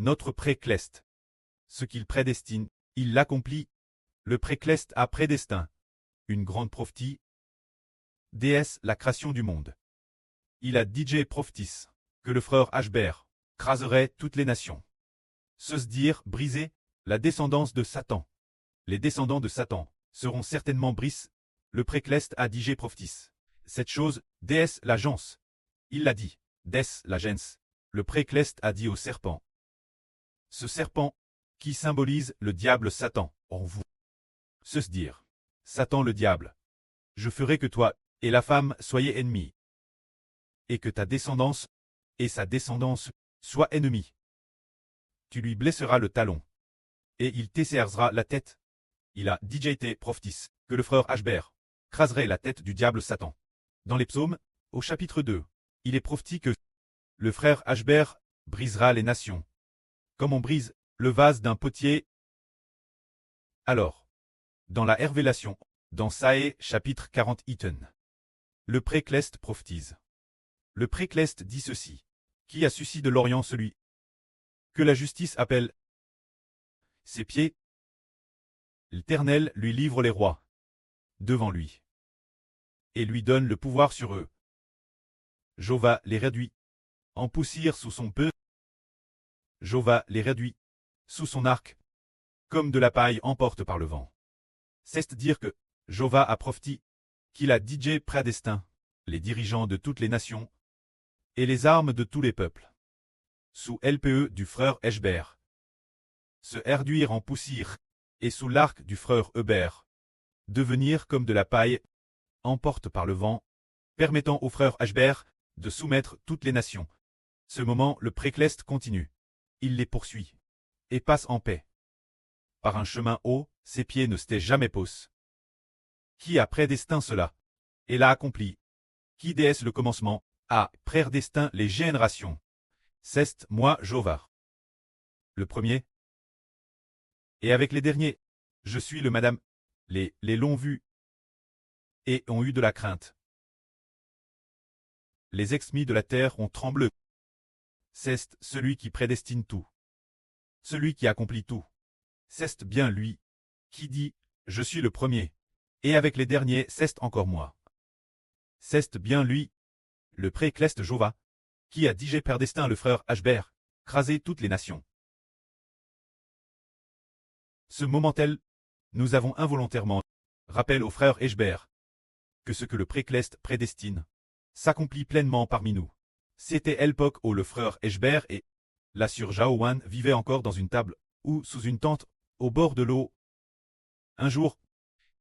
notre précleste. Ce qu'il prédestine, il l'accomplit. Le précleste a prédestin. Une grande prophétie. Déesse, la création du monde. Il a DJ prophétis, que le frère Ashbert craserait toutes les nations. Se dire, briser, la descendance de Satan. Les descendants de Satan seront certainement bris. Le précleste a DJ prophétis. Cette chose, déesse l'agence. Il l'a dit, déesse la gens. Le précleste a dit au serpent. Ce serpent, qui symbolise le diable Satan, en vous. Se dire, Satan le diable. Je ferai que toi et la femme soyez ennemis. Et que ta descendance et sa descendance soient ennemis. Tu lui blesseras le talon. Et il t'esserrera la tête. Il a DJT prophétis, que le frère Ashbert craserait la tête du diable Satan. Dans les psaumes, au chapitre 2, il est prophétisé que le frère Ashbert brisera les nations, comme on brise le vase d'un potier. Alors, dans la révélation, dans Saé chapitre 40 Iten, le précleste prophétise. Le précleste dit ceci, qui a suscité de l'Orient celui que la justice appelle ses pieds. L'Éternel lui livre les rois devant lui et lui donne le pouvoir sur eux. Jova les réduit en poussière sous son peu. Jova les réduit sous son arc, comme de la paille emporte par le vent. C'est dire que Jova a prophétisé qu'il a DJ prédestin les dirigeants de toutes les nations et les armes de tous les peuples. Sous LPE du frère Ashbert se réduire en poussière, et sous l'arc du frère Hébert devenir comme de la paille emporte par le vent, permettant au frère Ashbert de soumettre toutes les nations. Ce moment, le précleste continue. Il les poursuit et passe en paix. Par un chemin haut, ses pieds ne s'étaient jamais posés. Qui a prédestin cela et l'a accompli? Qui déesse le commencement a prédestin les générations? C'est moi, Jova. Le premier. Et avec les derniers, je suis le madame. Les l'ont vu et ont eu de la crainte. Les exmis de la terre ont tremblé. C'est celui qui prédestine tout. Celui qui accomplit tout. C'est bien lui qui dit, je suis le premier. Et avec les derniers, c'est encore moi. C'est bien lui, le précleste Jova, qui a digé prédestin le frère Ashbert, craser toutes les nations. Ce moment tel, nous avons involontairement rappel au frère Ashbert que ce que le précleste prédestine s'accomplit pleinement parmi nous. C'était l'époque où le frère Ashbert et la sœur Jaowan vivaient encore dans une table ou sous une tente au bord de l'eau. Un jour,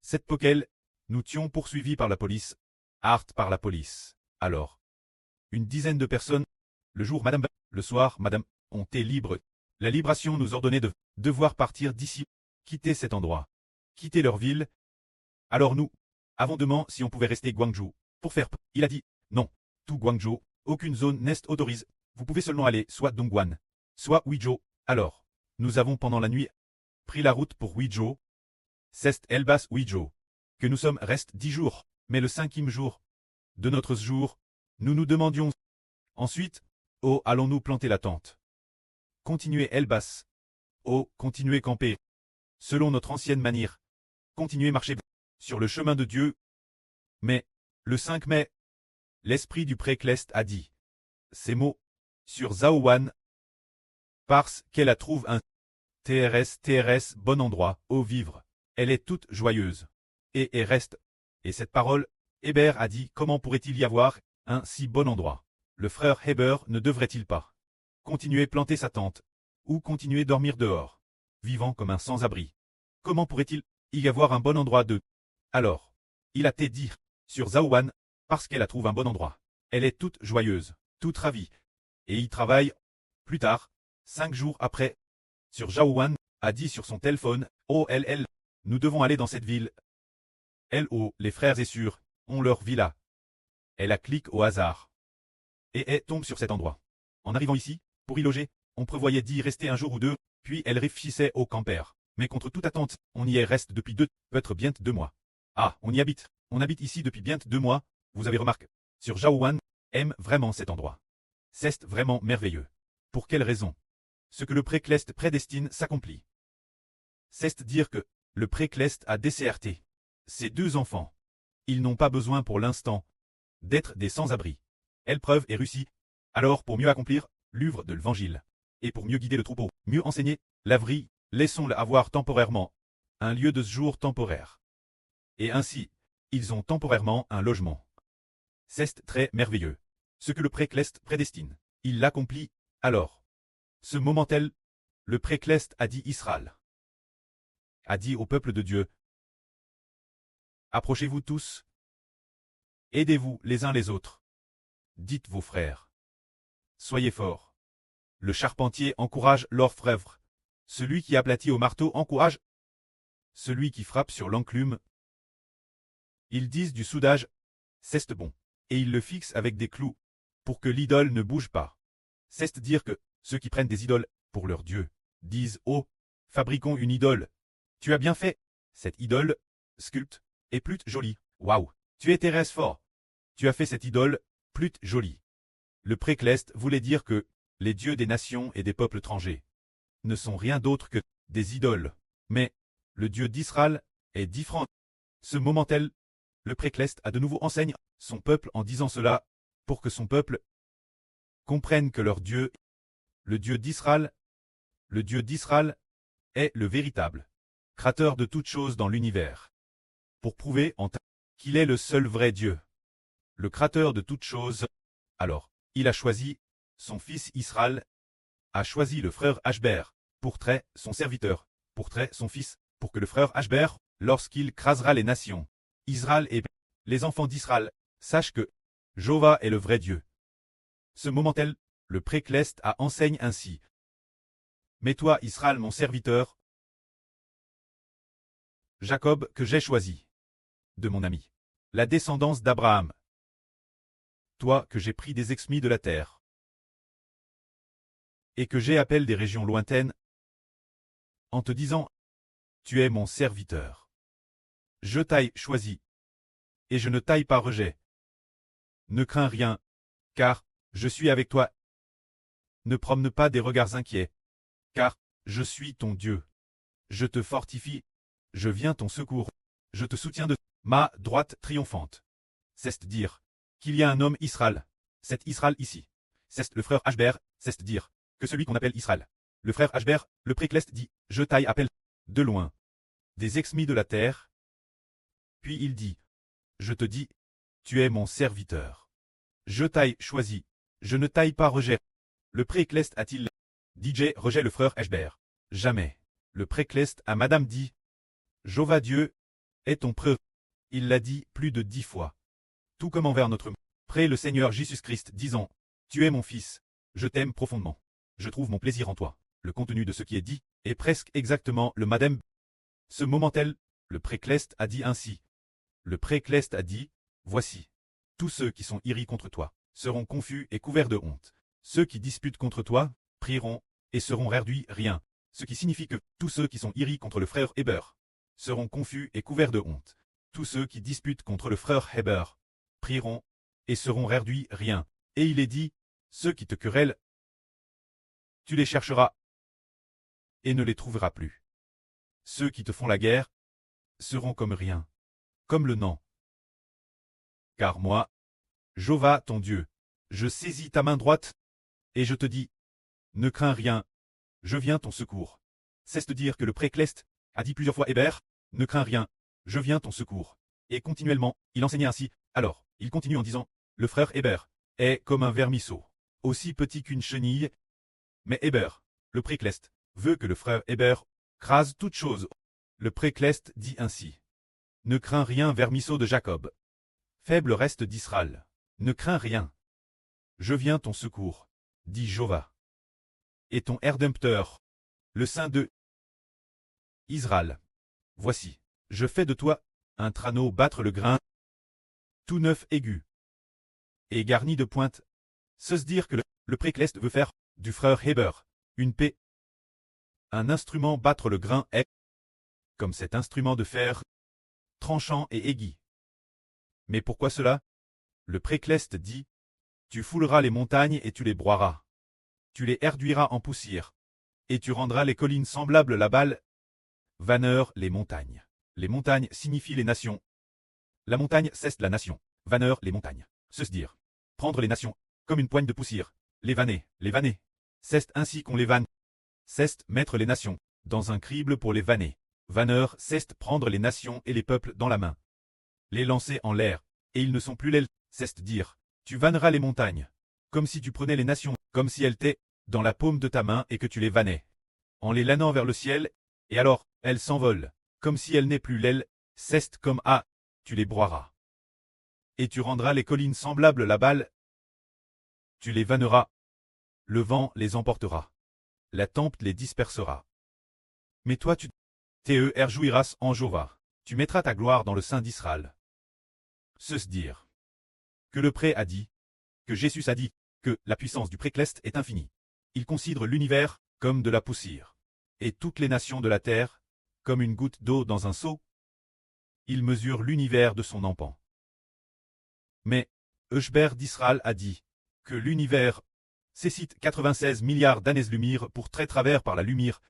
cette poquelle, nous tions poursuivis par la police, par la police. Alors, une dizaine de personnes, le jour madame, le soir madame, ont été libres. La libération nous ordonnait de devoir partir d'ici, quitter cet endroit, quitter leur ville. Alors nous avons demandé si on pouvait rester Guangzhou, pour faire. Il a dit, non, tout Guangzhou, aucune zone n'est autorisée, vous pouvez seulement aller soit Dongguan, soit Huizhou. Alors, nous avons pendant la nuit pris la route pour Huizhou. C'est Elbas Huizhou, que nous sommes restés 10 jours, mais le 5e jour de notre jour, nous nous demandions. Ensuite, oh, allons-nous planter la tente? Continuer Elbas. Oh, continuer camper. Selon notre ancienne manière. Continuer marcher sur le chemin de Dieu. Mais, le 5 mai, l'esprit du précleste a dit ces mots sur Zaowan parce qu'elle a trouvé un TRS bon endroit où vivre. Elle est toute joyeuse. Et reste. Et cette parole, Hébert a dit comment pourrait-il y avoir un si bon endroit? Le frère Hébert ne devrait-il pas continuer planter sa tente ou continuer dormir dehors, vivant comme un sans-abri? Comment pourrait-il y avoir un bon endroit de... Alors, il a été dit sur Zaowan parce qu'elle a trouvé un bon endroit. Elle est toute joyeuse, toute ravie. Et y travaille. Plus tard, 5 jours après, sur Zaowan a dit sur son téléphone, oh nous devons aller dans cette ville. Les frères et sœurs, ont leur villa. Elle a cliqué au hasard. Et elle tombe sur cet endroit. En arrivant ici, pour y loger, on prévoyait d'y rester un jour ou deux, puis elle réfléchissait au camper. Mais contre toute attente, on y est reste depuis peut-être bientôt 2 mois. Ah, on y habite. On habite ici depuis bientôt 2 mois, vous avez remarqué. Sur Zaowan, aime vraiment cet endroit. C'est vraiment merveilleux. Pour quelle raison? Ce que le précleste prédestine s'accomplit. C'est dire que le précleste a décerté ses 2 enfants. Ils n'ont pas besoin pour l'instant d'être des sans-abri. Épreuve et Russie. Alors pour mieux accomplir l'œuvre de l'Évangile, et pour mieux guider le troupeau, mieux enseigner l'avri, laissons-le avoir temporairement un lieu de séjour temporaire. Et ainsi, ils ont temporairement un logement. C'est très merveilleux. Ce que le précleste prédestine, il l'accomplit alors. Ce moment tel, le précleste a dit Israël, a dit au peuple de Dieu, approchez-vous tous, aidez-vous les uns les autres, dites vos frères, soyez forts. Le charpentier encourage l'orfèvre, celui qui aplatit au marteau encourage celui qui frappe sur l'enclume. Ils disent du soudage, c'est bon, et ils le fixent avec des clous, pour que l'idole ne bouge pas. C'est dire que ceux qui prennent des idoles pour leur Dieu disent, oh, fabriquons une idole. Tu as bien fait. Cette idole, sculpte, est plus jolie. Waouh, tu es Thérèse fort. Tu as fait cette idole plus jolie. Le précleste voulait dire que les dieux des nations et des peuples étrangers ne sont rien d'autre que des idoles. Mais le Dieu d'Israël est différent. Ce moment tel, le précleste a de nouveau enseigne son peuple en disant cela, pour que son peuple comprenne que leur Dieu, le Dieu d'Israël, est le véritable créateur de toutes choses dans l'univers. Pour prouver en qu'il est le seul vrai Dieu, le créateur de toutes choses, alors, il a choisi son fils Israël, a choisi le frère Ashbert, pour trait son serviteur, pour trait son fils, pour que le frère Ashbert, lorsqu'il crasera les nations, Israël et les enfants d'Israël, sachent que Jéhovah est le vrai Dieu. Ce moment tel, le précleste a enseigne ainsi. Mais toi, Israël, mon serviteur, Jacob, que j'ai choisi, de mon ami, la descendance d'Abraham, toi que j'ai pris des exmis de la terre, et que j'ai appelé des régions lointaines, en te disant, tu es mon serviteur. Je t'aille choisi, et je ne t'aille pas rejet. Ne crains rien, car je suis avec toi. Ne promène pas des regards inquiets, car je suis ton Dieu. Je te fortifie, je viens ton secours, je te soutiens de ma droite triomphante. C'est dire qu'il y a un homme Israël, c'est Israël ici. C'est le frère Ashbert, c'est dire que celui qu'on appelle Israël. Le frère Ashbert, le précleste dit, je t'aille appelle, de loin, des exmis de la terre. Puis il dit, je te dis, tu es mon serviteur. Je t'aille choisi, je ne t'aille pas rejet. Le précleste a-t-il DJ rejet le frère Ashbert. Jamais. Le précleste à Madame dit, Jéhovah Dieu est ton preux. Il l'a dit plus de 10 fois. Tout comme envers notre près le Seigneur Jésus-Christ disant, tu es mon fils, je t'aime profondément. Je trouve mon plaisir en toi. Le contenu de ce qui est dit est presque exactement le Madame. Ce moment tel, le précleste a dit ainsi. Le précleste a dit, voici. Tous ceux qui sont iris contre toi seront confus et couverts de honte. Ceux qui disputent contre toi prieront et seront réduits rien. Ce qui signifie que tous ceux qui sont iris contre le frère Héber seront confus et couverts de honte. Tous ceux qui disputent contre le frère Héber prieront et seront réduits rien. Et il est dit, ceux qui te querellent, tu les chercheras et ne les trouveras plus. Ceux qui te font la guerre seront comme rien, comme le nan. Car moi, Jéhovah ton Dieu, je saisis ta main droite, et je te dis, ne crains rien, je viens ton secours. C'est dire que le précleste a dit plusieurs fois Héber, ne crains rien, je viens ton secours. Et continuellement, il enseignait ainsi, alors, il continue en disant, le frère Héber est comme un vermisseau, aussi petit qu'une chenille. Mais Héber, le précleste, veut que le frère Héber crase toute chose. Le précleste dit ainsi. Ne crains rien, vermisseau de Jacob. Faible reste d'Israël. Ne crains rien. Je viens ton secours, dit Jéhovah. Et ton Erdempteur, le Saint de Israël. Voici, je fais de toi un traîneau battre le grain, tout neuf aigu, et garni de pointes. Se dire que le précleste veut faire du frère Héber une paix. Un instrument battre le grain est comme cet instrument de fer, tranchant et aigu. Mais pourquoi cela? Le précleste dit, tu fouleras les montagnes et tu les broieras. Tu les herduiras en poussière. Et tu rendras les collines semblables la balle. Vanneur, les montagnes. Les montagnes signifient les nations. La montagne ceste la nation. Vanneur, les montagnes. Se dire. Prendre les nations, comme une poigne de poussière. Les vanner. Ceste ainsi qu'on les vanne. Ceste mettre les nations, dans un crible pour les vanner. Vanneur, ceste prendre les nations et les peuples dans la main. Les lancer en l'air, et ils ne sont plus l'aile. Ceste dire. Tu vanneras les montagnes. Comme si tu prenais les nations, comme si elles étaient dans la paume de ta main et que tu les vannais. En les lanant vers le ciel, et alors, elles s'envolent, comme si elles n'aient plus l'aile, ceste comme à, tu les broieras. Et tu rendras les collines semblables la balle. Tu les vanneras. Le vent les emportera. La tempête les dispersera. Mais toi tu te réjouiras en Jova. Tu mettras ta gloire dans le sein d'Israël. Se dire. Que le pré a dit, que Jésus a dit, que la puissance du précleste est infinie. Il considère l'univers comme de la poussière, et toutes les nations de la terre, comme une goutte d'eau dans un seau. Il mesure l'univers de son empan. Mais, Euchbert d'Israël a dit, que l'univers, cécite 96 milliards d'années-lumière pour très travers par la lumière.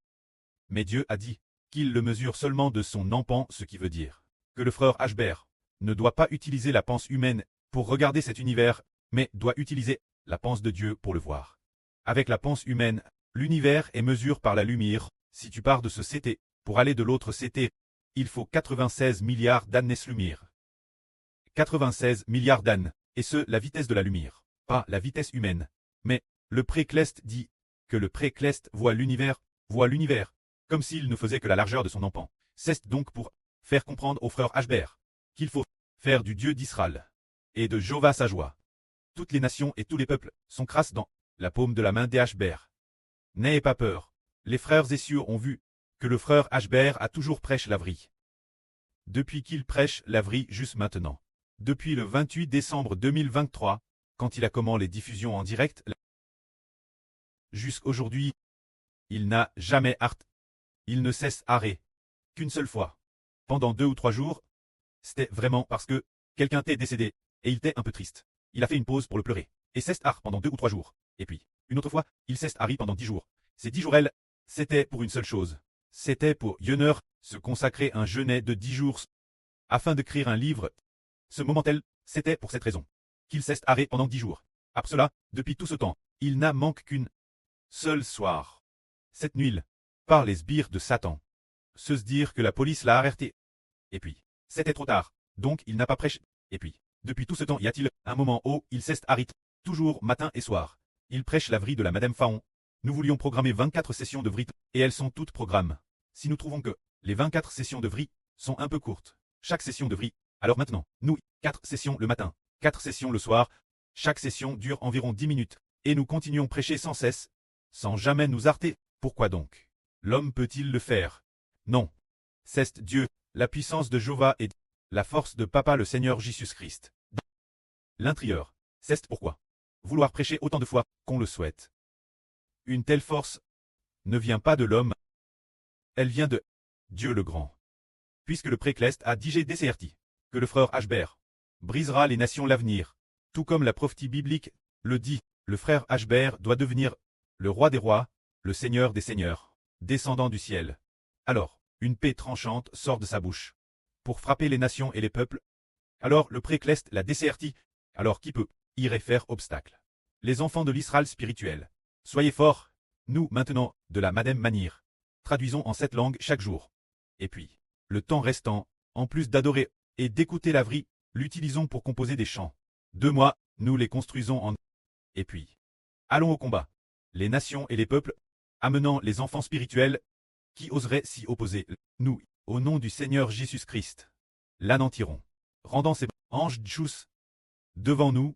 Mais Dieu a dit, qu'il le mesure seulement de son empan, ce qui veut dire, que le frère Ashbert ne doit pas utiliser la pensée humaine pour regarder cet univers, mais doit utiliser la pensée de Dieu pour le voir. Avec la pensée humaine, l'univers est mesuré par la lumière. Si tu pars de ce CT, pour aller de l'autre CT, il faut 96 milliards d'années-lumière. 96 milliards d'années, et ce, la vitesse de la lumière, pas la vitesse humaine. Mais, le précleste dit, que le précleste voit l'univers, comme s'il ne faisait que la largeur de son empan. C'est donc pour faire comprendre au frère Ashbert, qu'il faut faire du Dieu d'Israël, et de Jova sa joie. Toutes les nations et tous les peuples sont crasses dans la paume de la main des Ashbert. N'ayez pas peur, les frères essieux ont vu, que le frère Ashbert a toujours prêché la vraie. Depuis qu'il prêche la vraie juste maintenant. Depuis le 28 décembre 2023, quand il a commencé les diffusions en direct, jusqu'aujourd'hui, il n'a jamais arrêté. Il ne cesse arrêt qu'une seule fois. Pendant 2 ou 3 jours, c'était vraiment parce que quelqu'un t'est décédé, et il était un peu triste. Il a fait une pause pour le pleurer, et cesse arrêt pendant 2 ou 3 jours. Et puis, une autre fois, il cesse arrêt pendant 10 jours. Ces 10 jours, c'était pour une seule chose. C'était pour Yener se consacrer un jeûne de 10 jours, afin d'écrire un livre. Ce moment-là, c'était pour cette raison qu'il cesse arrêt pendant 10 jours. Après cela, depuis tout ce temps, il n'a manqué qu'une seule soir. Cette nuit, par les sbires de Satan. Se dire que la police l'a arrêté. Et puis, c'était trop tard, donc il n'a pas prêché. Et puis, depuis tout ce temps y a-t-il un moment où il cesse arrêt, toujours matin et soir. Il prêche la vraie de la Madame Faon. Nous voulions programmer 24 sessions de vraie, et elles sont toutes programmes. Si nous trouvons que les 24 sessions de vraie sont un peu courtes, chaque session de vraie, alors maintenant, nous, 4 sessions le matin, 4 sessions le soir, chaque session dure environ 10 minutes, et nous continuons prêcher sans cesse, sans jamais nous arrêter. Pourquoi donc l'homme peut-il le faire? Non. C'est Dieu, la puissance de Jova et la force de Papa le Seigneur Jésus-Christ. L'intérieur, c'est pourquoi vouloir prêcher autant de fois qu'on le souhaite. Une telle force ne vient pas de l'homme, elle vient de Dieu le Grand. Puisque le précleste a dit décerti que le frère Ashbert brisera les nations l'avenir, tout comme la prophétie biblique le dit, le frère Ashbert doit devenir le roi des rois, le seigneur des seigneurs, descendant du ciel. Alors, une paix tranchante sort de sa bouche, pour frapper les nations et les peuples. Alors le précleste l'a desserti, alors qui peut irait faire obstacle? Les enfants de l'Israël spirituel. Soyez forts, nous maintenant, de la même manière. Traduisons en cette langue chaque jour. Et puis, le temps restant, en plus d'adorer et d'écouter la vraie, l'utilisons pour composer des chants. 2 mois, nous les construisons en... Et puis, allons au combat. Les nations et les peuples, amenant les enfants spirituels, qui oseraient s'y opposer, nous, au nom du Seigneur Jésus-Christ, l'anéantirons, rendant ses anges djous devant nous,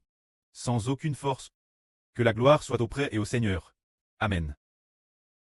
sans aucune force. Que la gloire soit auprès et au Seigneur. Amen.